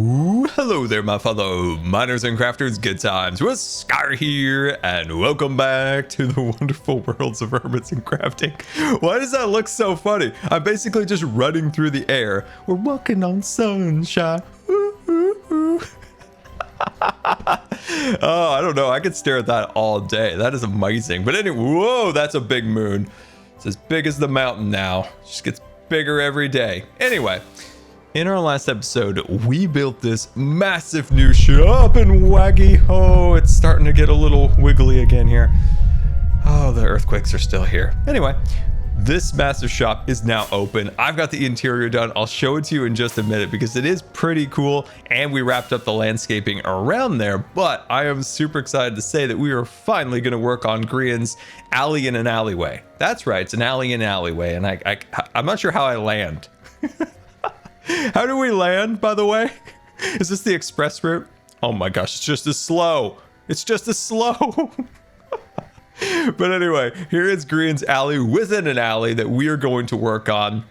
Ooh, hello there, my fellow miners and crafters. Good times with Scar here, and welcome back to the wonderful worlds of hermits and crafting. Why does that look so funny? I'm basically just running through the air. We're walking on sunshine. Ooh, ooh, ooh. Oh, I don't know. I could stare at that all day. That is amazing. But anyway, whoa, that's a big moon. It's as big as the mountain now. It just gets bigger every day. Anyway. In our last episode, we built this massive new shop in Waggy. Oh, it's starting to get a little wiggly again here. Oh, the earthquakes are still here. Anyway, this massive shop is now open. I've got the interior done. I'll show it to you in just a minute because it is pretty cool. And we wrapped up the landscaping around there. But I am super excited to say that we are finally going to work on Grian's alley in an alleyway. That's right. It's an alley in an alleyway. And I'm not sure how I land. How do we land, by the way? Is this the express route? Oh my gosh, it's just as slow. It's just as slow. But anyway, here is Grian's alley within an alley that we are going to work on.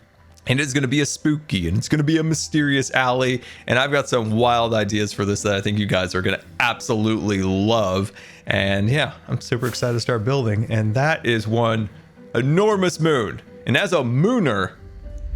And it's going to be a spooky and it's going to be a mysterious alley. And I've got some wild ideas for this that I think you guys are going to absolutely love. And yeah, I'm super excited to start building. And that is one enormous moon. And as a mooner,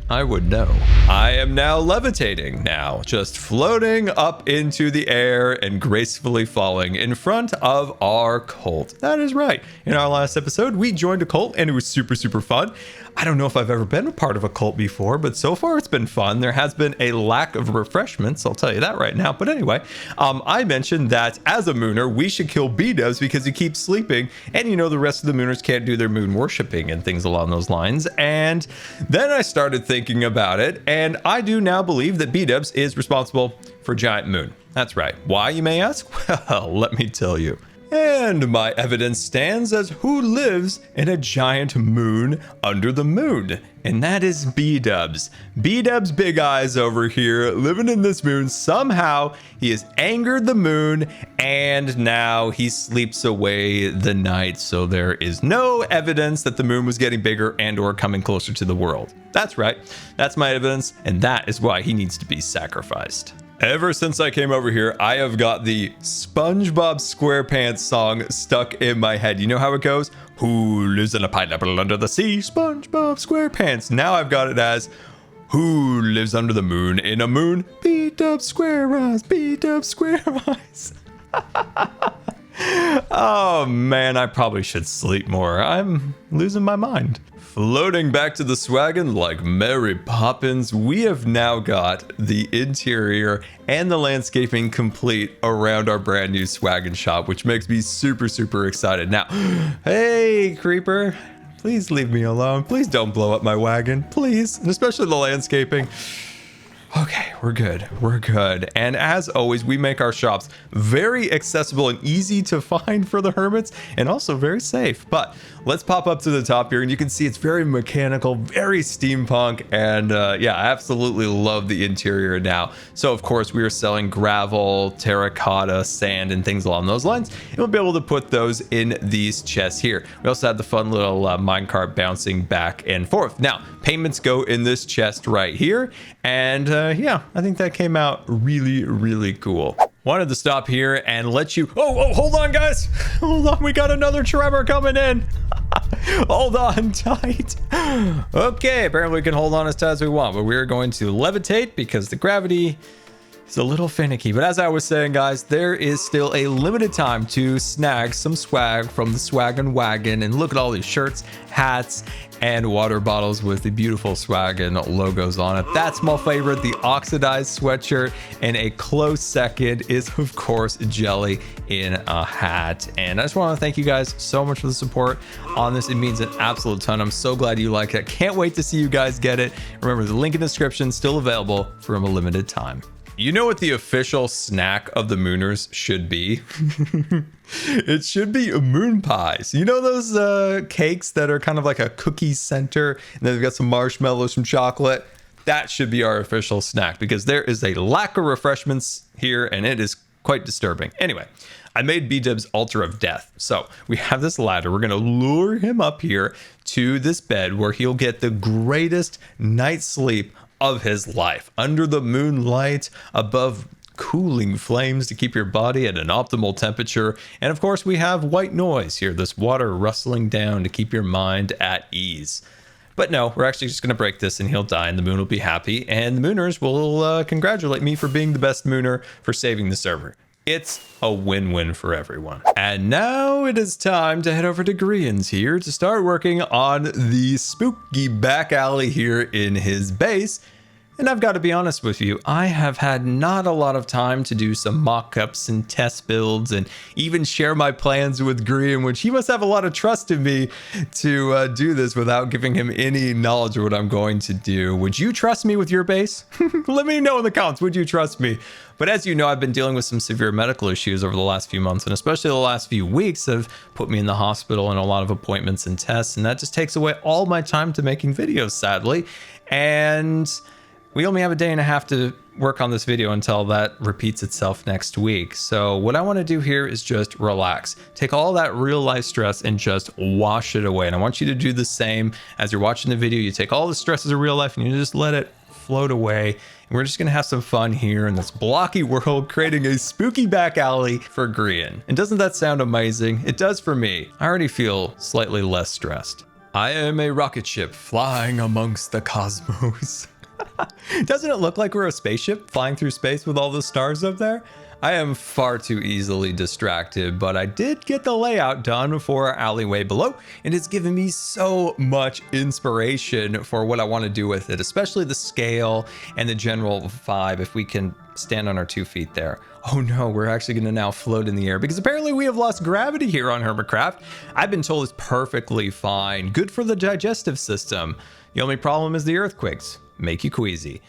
I would know. I am now levitating now, just floating up into the air and gracefully falling in front of our cult. That is right. In our last episode, we joined a cult and it was super, super fun. I don't know if I've ever been a part of a cult before, but so far it's been fun. There has been a lack of refreshments, I'll tell you that right now. But anyway, I mentioned that as a mooner, we should kill Bdubs because he keeps sleeping. And you know, the rest of the mooners can't do their moon worshipping and things along those lines. And then I started thinking about it. And I do now believe that Bdubs is responsible for Giant Moon. That's right. Why, you may ask? Well, let me tell you. And my evidence stands as who lives in a giant moon under the moon. And that is Bdubs. Bdubs Big Eyes over here living in this moon. Somehow he has angered the moon and now he sleeps away the night. So there is no evidence that the moon was getting bigger and or coming closer to the world. That's right. That's my evidence. And that is why he needs to be sacrificed. Ever since I came over here, I have got the SpongeBob SquarePants song stuck in my head. You know how it goes? Who lives in a pineapple under the sea? SpongeBob SquarePants. Now I've got it as who lives under the moon in a moon? Bdubs Square Eyes, Bdubs Square Eyes. Oh man, I probably should sleep more. I'm losing my mind. Floating back to the swaggin' like Mary Poppins, we have now got the interior and the landscaping complete around our brand new swaggin' shop, which makes me super, super excited. Now, hey, creeper, please leave me alone. Please don't blow up my wagon, please, and especially the landscaping. Okay, we're good. We're good. And as always, we make our shops very accessible and easy to find for the hermits and also very safe. But let's pop up to the top here and you can see it's very mechanical, very steampunk. And yeah, I absolutely love the interior now. So of course, we are selling gravel, terracotta, sand, and things along those lines. And we'll be able to put those in these chests here. We also have the fun little minecart bouncing back and forth. Now, payments go in this chest right here. And yeah, I think that came out really, really cool. Wanted to stop here and let you... Oh, hold on, guys. Hold on. We got another tremor coming in. Hold on tight. Okay, apparently we can hold on as tight as we want, but we're going to levitate because the gravity is a little finicky. But as I was saying, guys, there is still a limited time to snag some swag from the Swaggin' Wagon. And look at all these shirts, hats, and water bottles with the beautiful Swaggin' logos on it. That's my favorite, the oxidized sweatshirt. And a close second is, of course, Jelly in a hat. And I just want to thank you guys so much for the support on this. It means an absolute ton. I'm so glad you like it. Can't wait to see you guys get it. Remember, the link in the description is still available for a limited time. You know what the official snack of the Mooners should be? It should be moon pies. You know those cakes that are kind of like a cookie center and then they've got some marshmallows, some chocolate? That should be our official snack because there is a lack of refreshments here and it is quite disturbing. Anyway, I made Bdubs altar of death. So we have this ladder. We're going to lure him up here to this bed where he'll get the greatest night's sleep of his life under the moonlight above cooling flames to keep your body at an optimal temperature. And of course, we have white noise here, this water rustling down to keep your mind at ease. But no, we're actually just going to break this and he'll die and the moon will be happy. And the mooners will congratulate me for being the best mooner for saving the server. It's a win-win for everyone. And now it is time to head over to Grian's here to start working on the spooky back alley here in his base. And I've got to be honest with you, I have had not a lot of time to do some mock-ups and test builds and even share my plans with Grian, which he must have a lot of trust in me to do this without giving him any knowledge of what I'm going to do. Would you trust me with your base? Let me know in the comments, would you trust me? But as you know, I've been dealing with some severe medical issues over the last few months, and especially the last few weeks have put me in the hospital and a lot of appointments and tests, and that just takes away all my time to making videos, sadly. And we only have a day and a half to work on this video until that repeats itself next week. So what I want to do here is just relax. Take all that real life stress and just wash it away. And I want you to do the same as you're watching the video. You take all the stresses of real life and you just let it float away. And we're just going to have some fun here in this blocky world, creating a spooky back alley for Grian. And doesn't that sound amazing? It does for me. I already feel slightly less stressed. I am a rocket ship flying amongst the cosmos. Doesn't it look like we're a spaceship flying through space with all the stars up there? I am far too easily distracted, but I did get the layout done for our alleyway below, and it's given me so much inspiration for what I want to do with it, especially the scale and the general vibe, if we can stand on our 2 feet there. Oh no, we're actually going to now float in the air because apparently we have lost gravity here on Hermitcraft. I've been told it's perfectly fine, good for the digestive system. The only problem is the earthquakes. Make you queasy.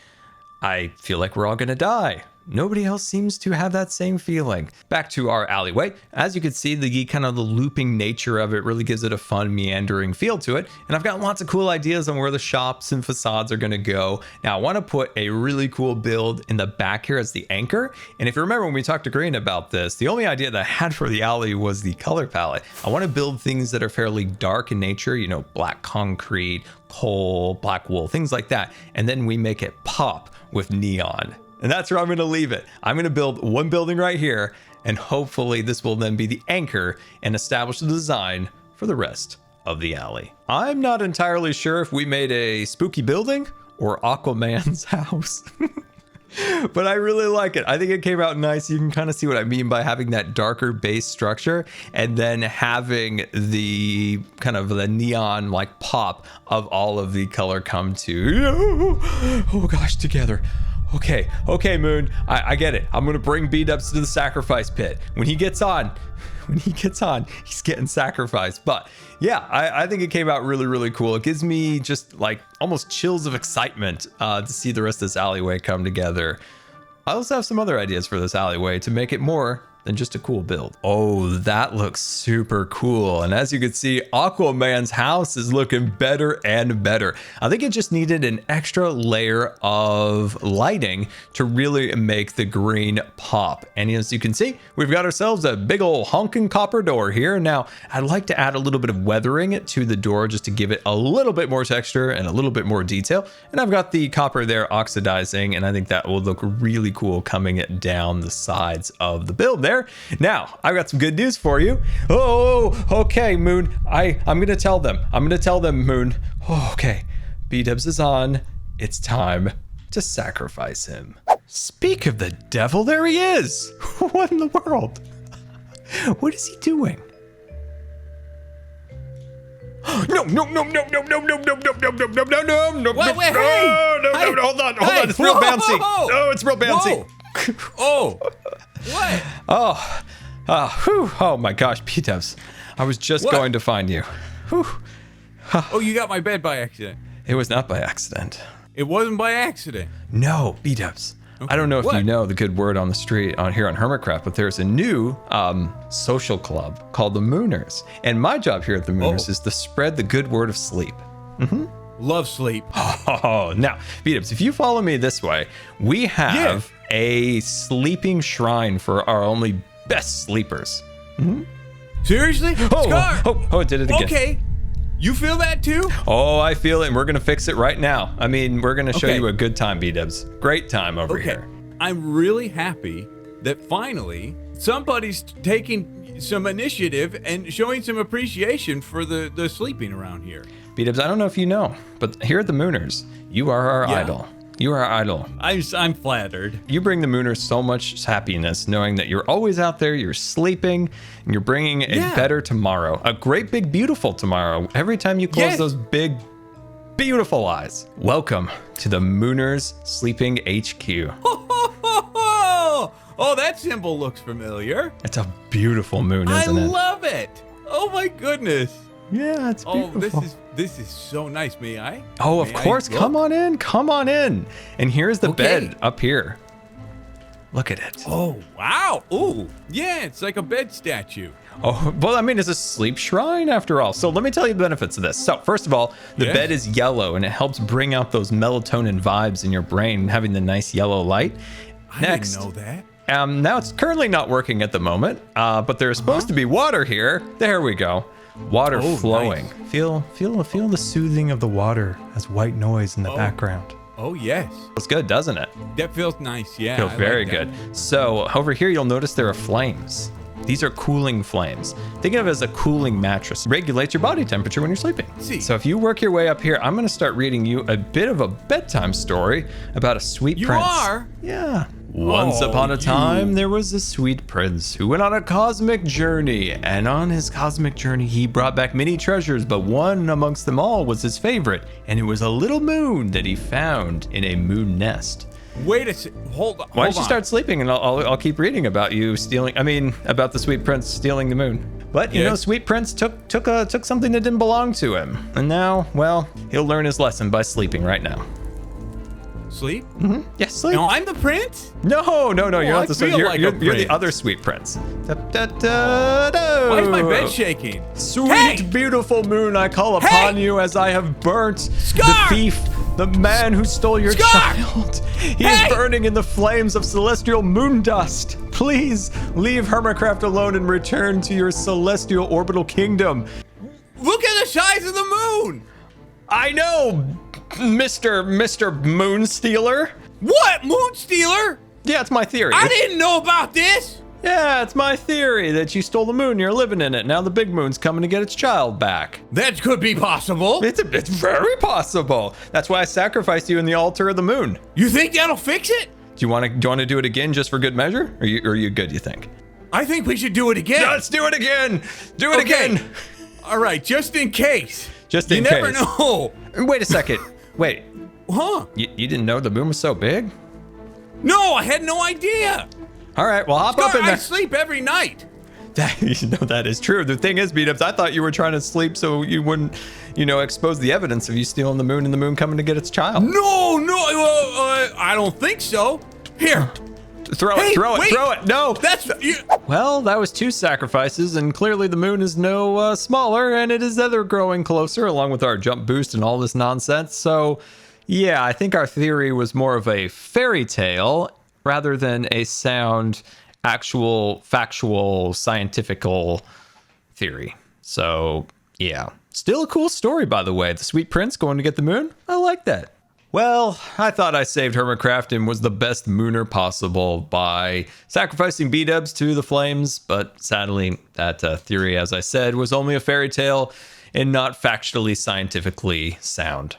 I feel like we're all gonna die. Nobody else seems to have that same feeling. Back to our alleyway. As you can see, the kind of the looping nature of it really gives it a fun meandering feel to it. And I've got lots of cool ideas on where the shops and facades are gonna go. Now I wanna put a really cool build in the back here as the anchor. And if you remember when we talked to Grian about this, the only idea that I had for the alley was the color palette. I wanna build things that are fairly dark in nature, you know, black concrete, coal, black wool, things like that. And then we make it pop with neon. And that's where I'm going to leave it. I'm going to build one building right here, and hopefully this will then be the anchor and establish the design for the rest of the alley. I'm not entirely sure if we made a spooky building or Aquaman's house. But I really like it. I think it came out nice. You can kind of see what I mean by having that darker base structure and then having the kind of the neon like pop of all of the color come to, oh gosh, together. Okay, Moon, I get it. I'm gonna bring Bdubs to the sacrifice pit. When he gets on, he's getting sacrificed. But yeah, I think it came out really, really cool. It gives me just like almost chills of excitement to see the rest of this alleyway come together. I also have some other ideas for this alleyway to make it more than just a cool build. Oh, that looks super cool. And as you can see, Aquaman's house is looking better and better. I think it just needed an extra layer of lighting to really make the green pop. And as you can see, we've got ourselves a big old honking copper door here. Now, I'd like to add a little bit of weathering to the door just to give it a little bit more texture and a little bit more detail. And I've got the copper there oxidizing, and I think that will look really cool coming down the sides of the build there. Now, I've got some good news for you. Oh, okay, Moon. I'm gonna tell them. Moon. Oh, okay. Bdubs is on. It's time to sacrifice him. Speak of the devil, there he is. What in the world? What is he doing? No. Wait, hey. Hold on. It's real bouncy. Oh, it's real bouncy. Oh, what? Oh my gosh, Bdubs. I was just going to find you. Whew. Oh, you got my bed by accident. It was not by accident. It wasn't by accident. No, Bdubs. Okay. I don't know if you know the good word on the street here on Hermitcraft, but there's a new social club called the Mooners. And my job here at the Mooners is to spread the good word of sleep. Love sleep. Oh, now, Bdubs, if you follow me this way, we have a sleeping shrine for our only best sleepers. Seriously? Scar! Oh, it did it again. Okay. You feel that too? Oh, I feel it, and we're going to fix it right now. I mean, we're going to show you a good time, Bdubs. Great time over here. I'm really happy that finally somebody's taking some initiative and showing some appreciation for the sleeping around here. Bdubs, I don't know if you know, but here at the Mooners, you are our idol. You are our idol. I'm flattered. You bring the Mooners so much happiness knowing that you're always out there, you're sleeping, and you're bringing a better tomorrow. A great, big, beautiful tomorrow. Every time you close those big, beautiful eyes. Welcome to the Mooners Sleeping HQ. Oh, that symbol looks familiar. It's a beautiful moon, isn't it? I love it. Oh my goodness. Yeah, it's beautiful. Oh, this is so nice. May I? Oh, of course. Come on in. Come on in. And here's the bed up here. Look at it. Oh, wow. Ooh, yeah, it's like a bed statue. Oh, well, I mean, it's a sleep shrine after all. So let me tell you the benefits of this. So first of all, the bed is yellow and it helps bring out those melatonin vibes in your brain, having the nice yellow light. Next, I didn't know that. Now it's currently not working at the moment, but there's supposed to be water here. There we go. Water flowing. Nice. Feel the soothing of the water as white noise in the background. Oh, yes. Feels good, doesn't it? That feels nice, yeah. Feels very good. So over here, you'll notice there are flames. These are cooling flames. Think of it as a cooling mattress. It regulates your body temperature when you're sleeping. So if you work your way up here, I'm going to start reading you a bit of a bedtime story about a sweet prince. You are? Yeah. Once upon a time, there was a sweet prince who went on a cosmic journey. And on his cosmic journey, he brought back many treasures, but one amongst them all was his favorite. And it was a little moon that he found in a moon nest. Wait a second. Hold on. Why don't you start sleeping and I'll keep reading about you stealing, about the sweet prince stealing the moon. But, you know, sweet prince took something that didn't belong to him. And now, well, he'll learn his lesson by sleeping right now. Sleep? Mm-hmm. Yes, sleep. No, I'm the prince? No, you're not the sweet. You're the other sweet prince. Why is my bed shaking? Sweet, beautiful moon, I call upon you as I have burnt the thief, the man who stole your child. He is burning in the flames of celestial moon dust. Please leave Hermitcraft alone and return to your celestial orbital kingdom. Look at the size of the moon. I know, Mr. Moon Stealer. What? Moon Stealer? Yeah, it's my theory. I didn't know about this. Yeah, it's my theory that you stole the moon. You're living in it. Now the big moon's coming to get its child back. That could be possible. It's very possible. That's why I sacrificed you in the altar of the moon. You think that'll fix it? Do you want to do it again just for good measure? Or are you good, you think? I think we should do it again. Let's do it again. Do it again. All right, just in case. Just in case. You never know. Wait a second. Wait. Huh? You didn't know the moon was so big? No, I had no idea. All right, well, hop up in there. I sleep every night. That is true. The thing is, Bdubs, I thought you were trying to sleep so you wouldn't, expose the evidence of you stealing the moon and the moon coming to get its child. No, I don't think so. Here. Throw it. No. Well, that was 2 sacrifices, and clearly the moon is no smaller, and it is ever growing closer, along with our jump boost and all this nonsense. So, yeah, I think our theory was more of a fairy tale rather than a sound, actual, factual, scientifical theory. So, yeah. Still a cool story, by the way. The Sweet Prince going to get the moon. I like that. Well, I thought I saved Hermitcraft and was the best mooner possible by sacrificing Bdubs to the flames, but sadly, that theory, as I said, was only a fairy tale and not factually scientifically sound.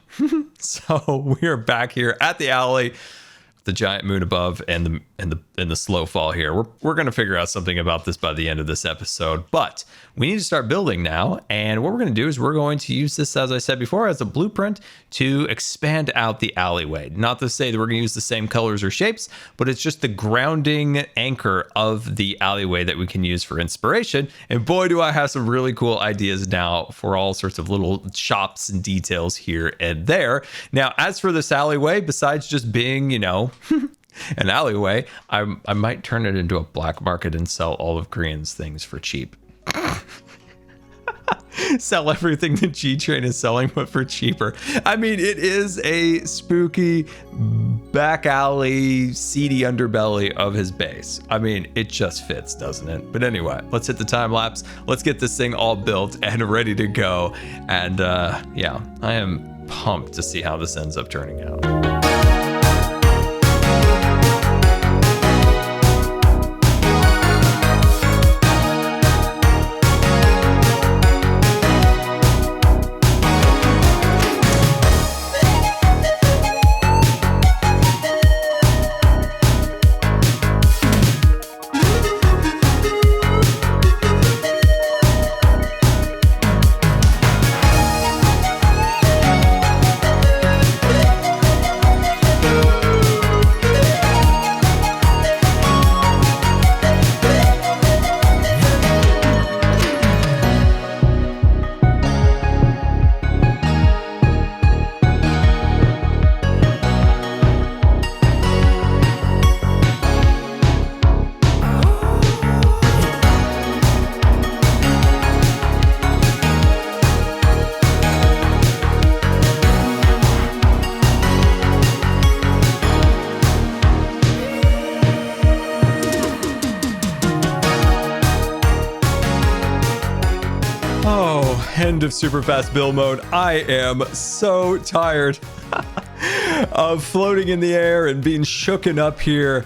So we're back here at the alley, the giant moon above and the slow fall here. We're going to figure out something about this by the end of this episode, but we need to start building now. And what we're going to do is we're going to use this, as I said before, as a blueprint to expand out the alleyway. Not to say that we're going to use the same colors or shapes, but it's just the grounding anchor of the alleyway that we can use for inspiration. And boy, do I have some really cool ideas now for all sorts of little shops and details here and there. Now, as for this alleyway, besides just being, an alleyway, I might turn it into a black market and sell all of Grian's things for cheap. Sell everything that G-Train is selling, but for cheaper. I mean, it is a spooky back alley, seedy underbelly of his base. I mean, it just fits, doesn't it? But anyway, let's hit the time lapse. Let's get this thing all built and ready to go. And yeah, I am pumped to see how this ends up turning out. end of super fast build mode. I am so tired of floating in the air and being shooken up here.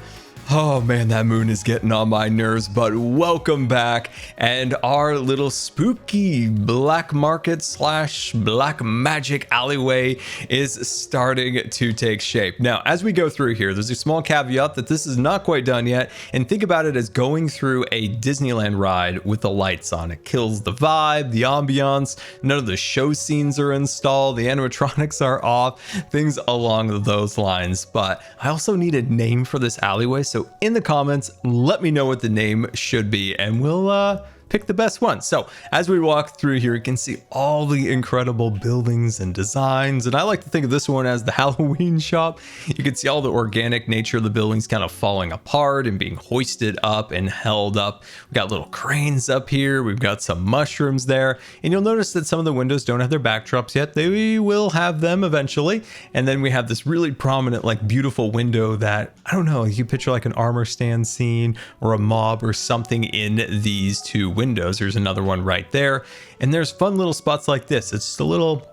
Oh man, that moon is getting on my nerves, but welcome back. And our little spooky black market / black magic alleyway is starting to take shape. Now, as we go through here, there's a small caveat that this is not quite done yet. And think about it as going through a Disneyland ride with the lights on. It kills the vibe, the ambiance. None of the show scenes are installed. The animatronics are off, things along those lines. But I also need a name for this alleyway. So in the comments, let me know what the name should be and we'll pick the best one. So as we walk through here, you can see all the incredible buildings and designs. And I like to think of this one as the Halloween shop. You can see all the organic nature of the buildings kind of falling apart and being hoisted up and held up. We've got little cranes up here. We've got some mushrooms there. And you'll notice that some of the windows don't have their backdrops yet. They will have them eventually. And then we have this really prominent, like beautiful window that, I don't know, you picture like an armor stand scene or a mob or something in these two windows. There's another one right there, and there's fun little spots like this. It's just a little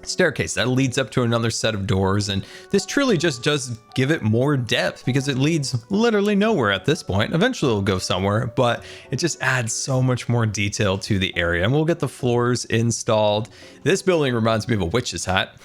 staircase that leads up to another set of doors, and this truly just does give it more depth because it leads literally nowhere at this point. Eventually it'll go somewhere, but it just adds so much more detail to the area. And we'll get the floors installed. This building reminds me of a witch's hat.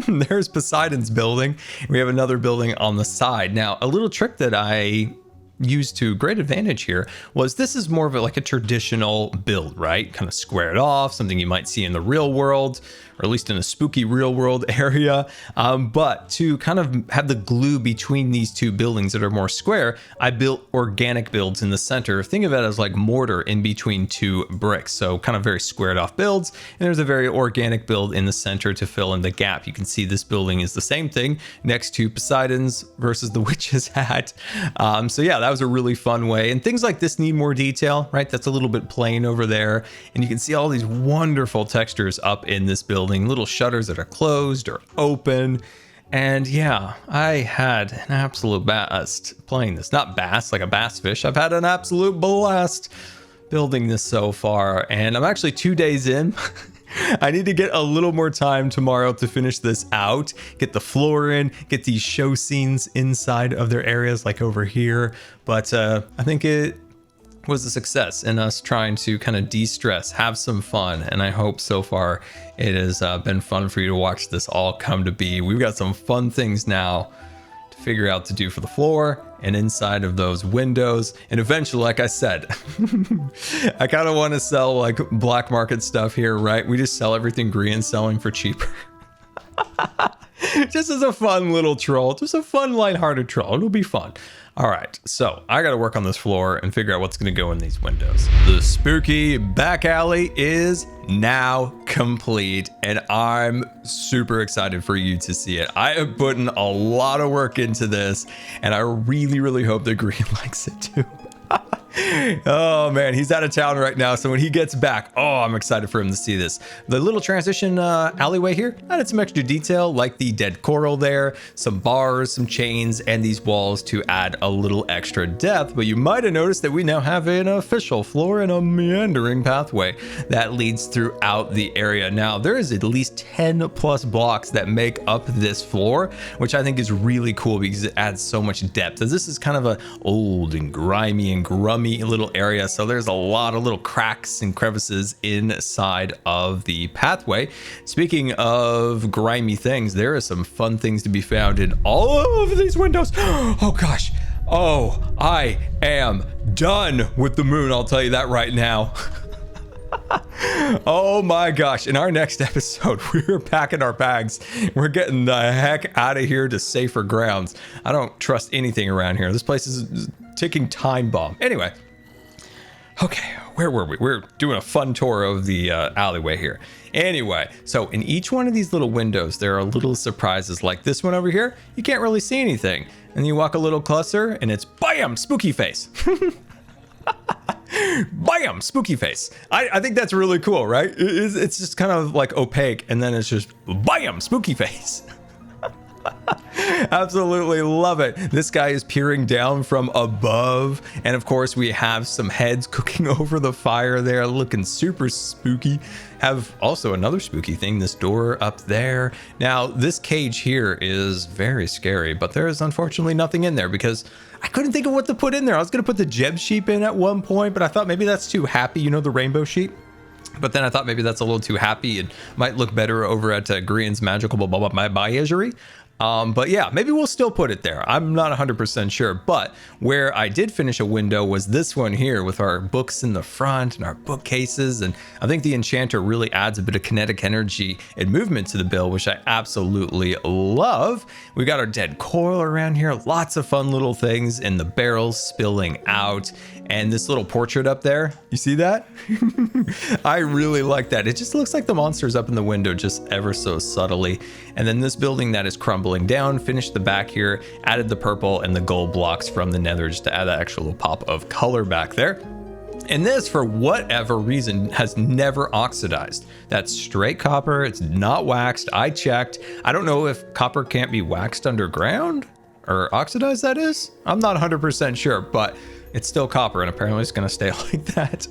There's Poseidon's building. We have another building on the side. Now, a little trick that I used to great advantage here was this is more of like a traditional build, right? Kind of squared off, something you might see in the real world, or at least in a spooky real world area. But to kind of have the glue between these two buildings that are more square, I built organic builds in the center. Think of it as like mortar in between two bricks. So kind of very squared off builds. And there's a very organic build in the center to fill in the gap. You can see this building is the same thing next to Poseidon's versus the witch's hat. So yeah, that was a really fun way. And things like this need more detail, right? That's a little bit plain over there. And you can see all these wonderful textures up in this building, little shutters that are closed or open. And yeah, I had an absolute blast playing this. Not bass, like a bass fish. I've had an absolute blast building this so far. And I'm actually 2 days in. I need to get a little more time tomorrow to finish this out, get the floor in, get these show scenes inside of their areas like over here. But I think it was a success in us trying to kind of de-stress, have some fun. And I hope so far it has been fun for you to watch this all come to be. We've got some fun things now to figure out to do for the floor and inside of those windows. And eventually, like I said, I kind of want to sell like black market stuff here, right? We just sell everything Grian's selling for cheaper. Just as a fun little troll, just a fun lighthearted troll. It'll be fun. All right, so I got to work on this floor and figure out what's going to go in these windows. The spooky back alley is now complete, and I'm super excited for you to see it. I have put in a lot of work into this, and I really, really hope that Grian likes it too. Oh man, he's out of town right now, so when he gets back, oh, I'm excited for him to see this. The little transition alleyway here added some extra detail, like the dead coral there, some bars, some chains, and these walls to add a little extra depth. But you might have noticed that we now have an official floor and a meandering pathway that leads throughout the area. Now, there is at least 10 plus blocks that make up this floor, which I think is really cool because it adds so much depth. As this is kind of an old and grimy and grummy little area, so there's a lot of little cracks and crevices inside of the pathway. Speaking of grimy things, there are some fun things to be found in all of these windows. Oh gosh, oh, I am done with the moon, I'll tell you that right now. Oh my gosh, in our next episode, we're packing our bags. We're getting the heck out of here to safer grounds. I don't trust anything around here. This place is ticking time bomb. Anyway, okay, where were we? We're doing a fun tour of the alleyway here. Anyway, so in each one of these little windows, there are little surprises like this one over here. You can't really see anything. And you walk a little closer and it's bam, spooky face. Bam, spooky face. I think that's really cool, right? It's just kind of like opaque and then it's just bam, spooky face. Absolutely love it. This guy is peering down from above. And of course, we have some heads cooking over the fire there, looking super spooky. Have also another spooky thing, this door up there. Now, this cage here is very scary, but there is unfortunately nothing in there because I couldn't think of what to put in there. I was going to put the Jeb sheep in at one point, but I thought maybe that's too happy. You know, the rainbow sheep. But then I thought maybe that's a little too happy and might look better over at Grian's magical menagerie. But yeah, maybe we'll still put it there. I'm not 100% sure. But where I did finish a window was this one here with our books in the front and our bookcases. And I think the enchanter really adds a bit of kinetic energy and movement to the build, which I absolutely love. We got our dead coral around here. Lots of fun little things and the barrels spilling out. And this little portrait up there, you see that? I really like that. It just looks like the monster's up in the window just ever so subtly. And then this building that is crumbling down, finished the back here, added the purple and the gold blocks from the nether just to add that extra little pop of color back there. And this, for whatever reason, has never oxidized. That's straight copper. It's not waxed. I checked. I don't know if copper can't be waxed underground or oxidized, that is. I'm not 100% sure, but it's still copper and apparently it's going to stay like that.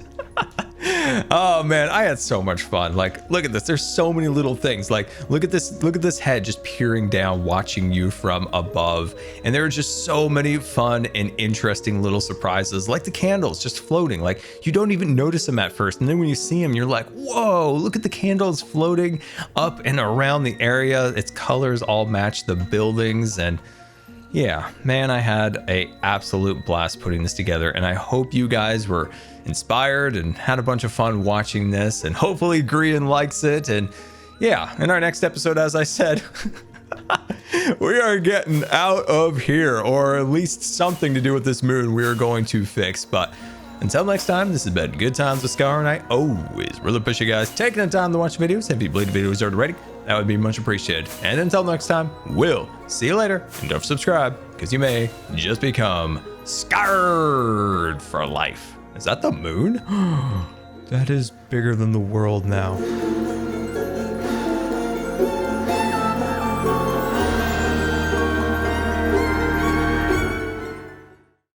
Oh man, I had so much fun. Like, look at this. There's so many little things. Like, look at this head just peering down, watching you from above. And there are just so many fun and interesting little surprises, like the candles just floating. Like, you don't even notice them at first. And then when you see them, you're like, whoa, look at the candles floating up and around the area. Its colors all match the buildings. And yeah, man, I had an absolute blast putting this together, and I hope you guys were inspired and had a bunch of fun watching this, and hopefully Grian likes it. And yeah, in our next episode, as I said, we are getting out of here, or at least something to do with this moon we are going to fix. But until next time, this has been Good Times with Scar, and I always really appreciate you guys taking the time to watch videos. If you believe the videos are already, that would be much appreciated. And until next time, we'll see you later. And don't subscribe, because you may just become scarred for life. Is that the moon? That is bigger than the world now.